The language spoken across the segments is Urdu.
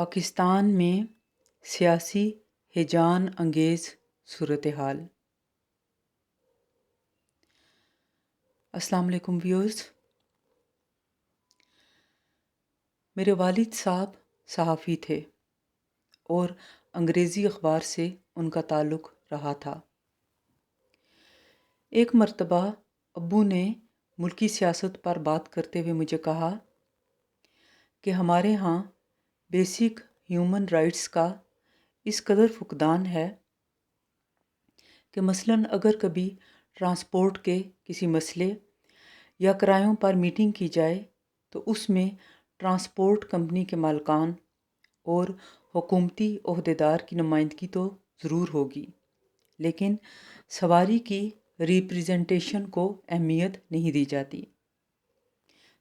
پاکستان میں سیاسی ہیجان انگیز صورتحال۔ السلام علیکم ویورز۔ میرے والد صاحب صحافی تھے اور انگریزی اخبار سے ان کا تعلق رہا تھا۔ ایک مرتبہ ابو نے ملکی سیاست پر بات کرتے ہوئے مجھے کہا کہ ہمارے ہاں بیسک ہیومن رائٹس کا اس قدر فقدان ہے کہ مثلاً اگر کبھی ٹرانسپورٹ کے کسی مسئلے یا کرایوں پر میٹنگ کی جائے تو اس میں ٹرانسپورٹ کمپنی کے مالکان اور حکومتی عہدیدار کی نمائندگی تو ضرور ہوگی، لیکن سواری کی ریپریزنٹیشن کو اہمیت نہیں دی جاتی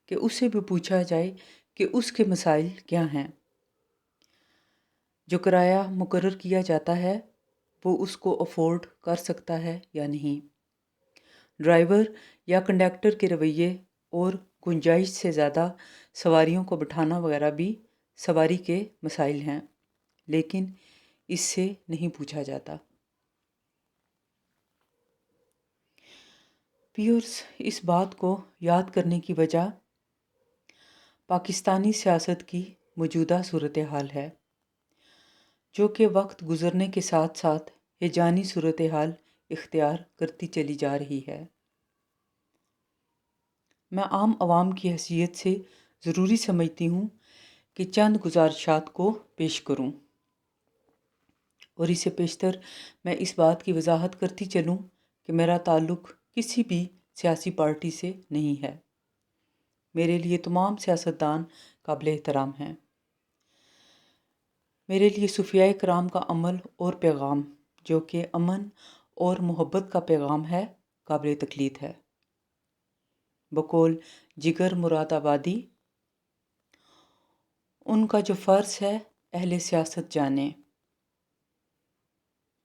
کہ اسے بھی پوچھا جائے کہ اس کے مسائل کیا ہیں۔ جو کرایہ مقرر کیا جاتا ہے وہ اس کو افورڈ کر سکتا ہے یا نہیں۔ ڈرائیور یا کنڈکٹر کے رویے اور گنجائش سے زیادہ سواریوں کو بٹھانا وغیرہ بھی سواری کے مسائل ہیں، لیکن اس سے نہیں پوچھا جاتا۔ ویورز، اس بات کو یاد کرنے کی وجہ پاکستانی سیاست کی موجودہ صورتحال ہے، جو کہ وقت گزرنے کے ساتھ ساتھ ہیجانی صورتحال اختیار کرتی چلی جا رہی ہے۔ میں عام عوام کی حیثیت سے ضروری سمجھتی ہوں کہ چند گزارشات کو پیش کروں، اور اس سے پیشتر میں اس بات کی وضاحت کرتی چلوں کہ میرا تعلق کسی بھی سیاسی پارٹی سے نہیں ہے۔ میرے لیے تمام سیاستدان قابل احترام ہیں۔ میرے لیے صوفیائے کرام کا عمل اور پیغام، جو کہ امن اور محبت کا پیغام ہے، قابل تقلید ہے۔ بقول جگر مراد آبادی، ان کا جو فرض ہے اہل سیاست جانے،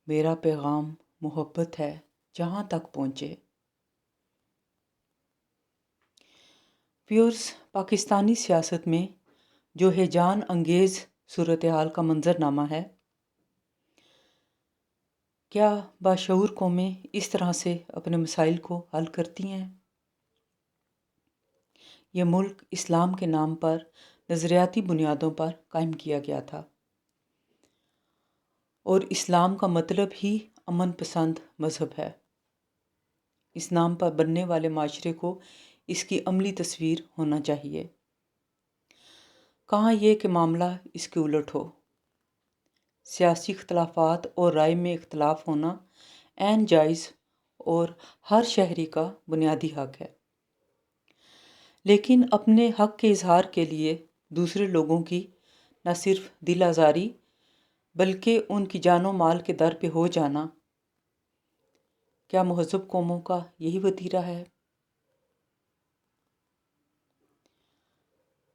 میرا پیغام محبت ہے جہاں تک پہنچے۔ ویورز، پاکستانی سیاست میں جو ہیجان انگیز صورتحال کا منظرنامہ ہے، کیا باشعور قومیں اس طرح سے اپنے مسائل کو حل کرتی ہیں؟ یہ ملک اسلام کے نام پر نظریاتی بنیادوں پر قائم کیا گیا تھا، اور اسلام کا مطلب ہی امن پسند مذہب ہے۔ اس نام پر بننے والے معاشرے کو اس کی عملی تصویر ہونا چاہیے۔ کہاں یہ کہ معاملہ اس کے الٹ ہو۔ سیاسی اختلافات اور رائے میں اختلاف ہونا عین جائز اور ہر شہری کا بنیادی حق ہے، لیکن اپنے حق کے اظہار کے لیے دوسرے لوگوں کی نہ صرف دل آزاری بلکہ ان کی جان و مال کے در پہ ہو جانا، کیا مہذب قوموں کا یہی وتیرہ ہے؟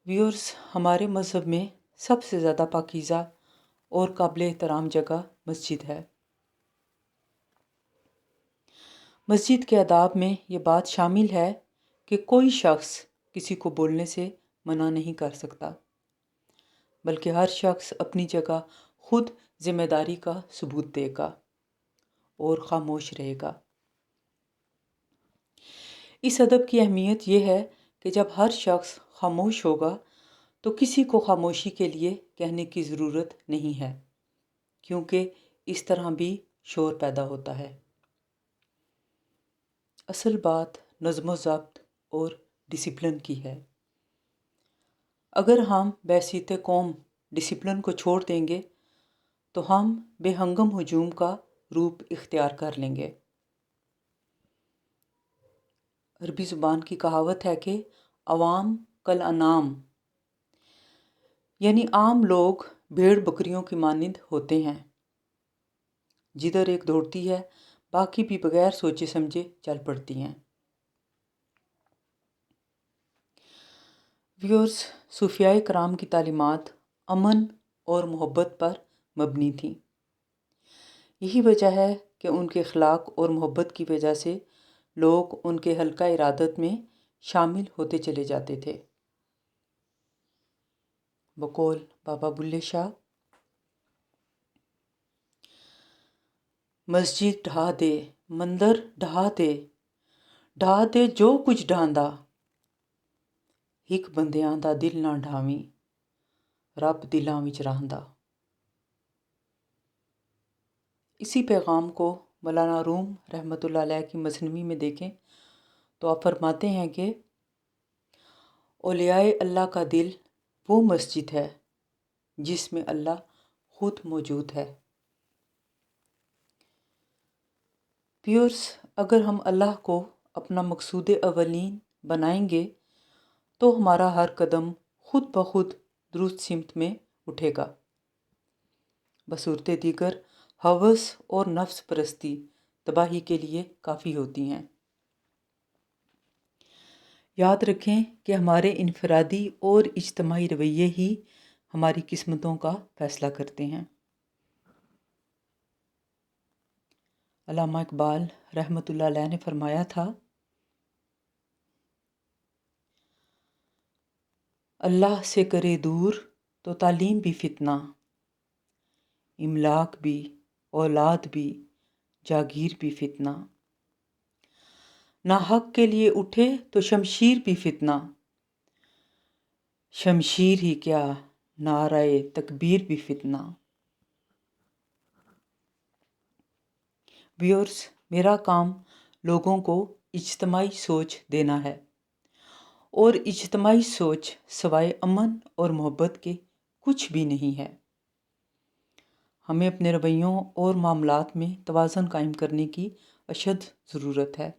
ویورز، ہمارے مذہب میں سب سے زیادہ پاکیزہ اور قابل احترام جگہ مسجد ہے۔ مسجد کے آداب میں یہ بات شامل ہے کہ کوئی شخص کسی کو بولنے سے منع نہیں کر سکتا، بلکہ ہر شخص اپنی جگہ خود ذمہ داری کا ثبوت دے گا اور خاموش رہے گا۔ اس ادب کی اہمیت یہ ہے کہ جب ہر شخص خاموش ہوگا تو کسی کو خاموشی کے لیے کہنے کی ضرورت نہیں ہے، کیونکہ اس طرح بھی شور پیدا ہوتا ہے۔ اصل بات نظم و ضبط اور ڈسپلن کی ہے۔ اگر ہم بحیثیت قوم ڈسپلن کو چھوڑ دیں گے تو ہم بے ہنگم ہجوم کا روپ اختیار کر لیں گے۔ عربی زبان کی کہاوت ہے کہ عوام کل انعام، یعنی عام لوگ بھیڑ بکریوں کی مانند ہوتے ہیں، جدھر ایک دوڑتی ہے باقی بھی بغیر سوچے سمجھے چل پڑتی ہیں۔ ویورز، صوفیائے کرام کی تعلیمات امن اور محبت پر مبنی تھیں۔ یہی وجہ ہے کہ ان کے اخلاق اور محبت کی وجہ سے لوگ ان کے حلقہ ارادت میں شامل ہوتے چلے جاتے تھے۔ بقول بابا بلے شاہ، مسجد ڈھا دے، مندر ڈھا دے، ڈھا دے جو کچھ ڈھاندا، ہک بندیاں دا دل نہ ڈھاویں، رب دلاں وچ رہندا۔ اسی پیغام کو مولانا روم رحمۃ اللہ علیہ کی مثنوی میں دیکھیں تو آپ فرماتے ہیں کہ اولیاء اللہ کا دل وہ مسجد ہے جس میں اللہ خود موجود ہے۔ پیورس، اگر ہم اللہ کو اپنا مقصود اولین بنائیں گے تو ہمارا ہر قدم خود بخود درست سمت میں اٹھے گا، بصورت دیگر ہوس اور نفس پرستی تباہی کے لیے کافی ہوتی ہیں۔ یاد رکھیں کہ ہمارے انفرادی اور اجتماعی رویے ہی ہماری قسمتوں کا فیصلہ کرتے ہیں۔ علامہ اقبال رحمۃ اللہ علیہ نے فرمایا تھا، اللہ سے کرے دور تو تعلیم بھی فتنہ، املاک بھی، اولاد بھی، جاگیر بھی فتنہ، نہ حق کے لیے اٹھے تو شمشیر بھی فتنہ، شمشیر ہی کیا نعرہ تکبیر بھی فتنہ۔ ویورز، میرا کام لوگوں کو اجتماعی سوچ دینا ہے، اور اجتماعی سوچ سوائے امن اور محبت کے کچھ بھی نہیں ہے۔ ہمیں اپنے رویوں اور معاملات میں توازن قائم کرنے کی اشد ضرورت ہے۔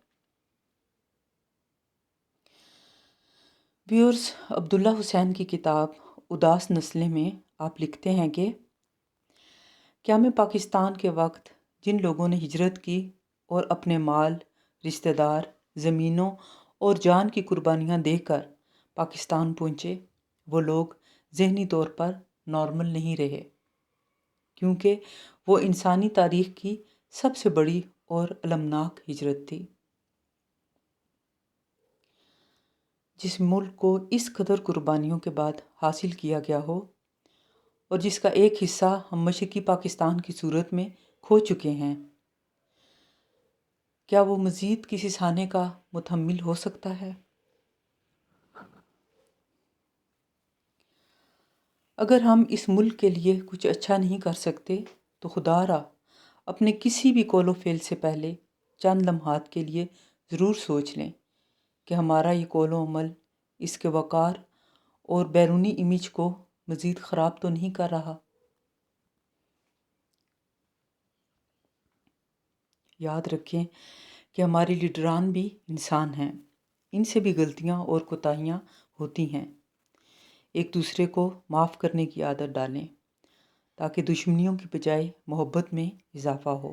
ویورز، عبداللہ حسین کی کتاب اداس نسلیں میں آپ لکھتے ہیں کہ قیام پاکستان کے وقت جن لوگوں نے ہجرت کی اور اپنے مال، رشتہ دار، زمینوں اور جان کی قربانیاں دے کر پاکستان پہنچے، وہ لوگ ذہنی طور پر نارمل نہیں رہے، کیونکہ وہ انسانی تاریخ کی سب سے بڑی اور المناک ہجرت تھی۔ جس ملک کو اس قدر قربانیوں کے بعد حاصل کیا گیا ہو اور جس کا ایک حصہ ہم مشرقی پاکستان کی صورت میں کھو چکے ہیں، کیا وہ مزید کسی سانے کا متحمل ہو سکتا ہے؟ اگر ہم اس ملک کے لیے کچھ اچھا نہیں کر سکتے تو خدا را اپنے کسی بھی قول و فعل سے پہلے چند لمحات کے لیے ضرور سوچ لیں کہ ہمارا یہ قول و عمل اس کے وقار اور بیرونی امیج کو مزید خراب تو نہیں کر رہا۔ یاد رکھیں کہ ہمارے لیڈران بھی انسان ہیں، ان سے بھی غلطیاں اور کوتاہیاں ہوتی ہیں۔ ایک دوسرے کو معاف کرنے کی عادت ڈالیں تاکہ دشمنیوں کی بجائے محبت میں اضافہ ہو،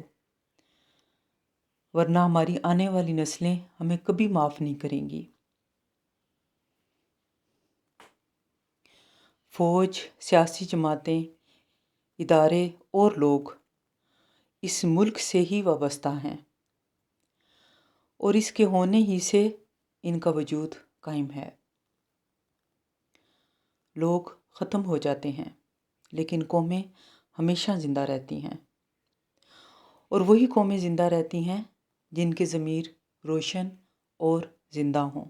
ورنہ ہماری آنے والی نسلیں ہمیں کبھی معاف نہیں کریں گی۔ فوج، سیاسی جماعتیں، ادارے اور لوگ اس ملک سے ہی وابستہ ہیں، اور اس کے ہونے ہی سے ان کا وجود قائم ہے۔ لوگ ختم ہو جاتے ہیں لیکن قومیں ہمیشہ زندہ رہتی ہیں، اور وہی قومیں زندہ رہتی ہیں جن کے ضمیر روشن اور زندہ ہوں۔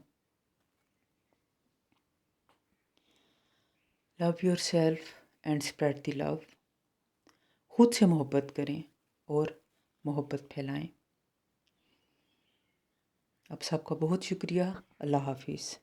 Love yourself and spread the love. خود سے محبت کریں اور محبت پھیلائیں۔ آپ سب کا بہت شکریہ۔ اللہ حافظ۔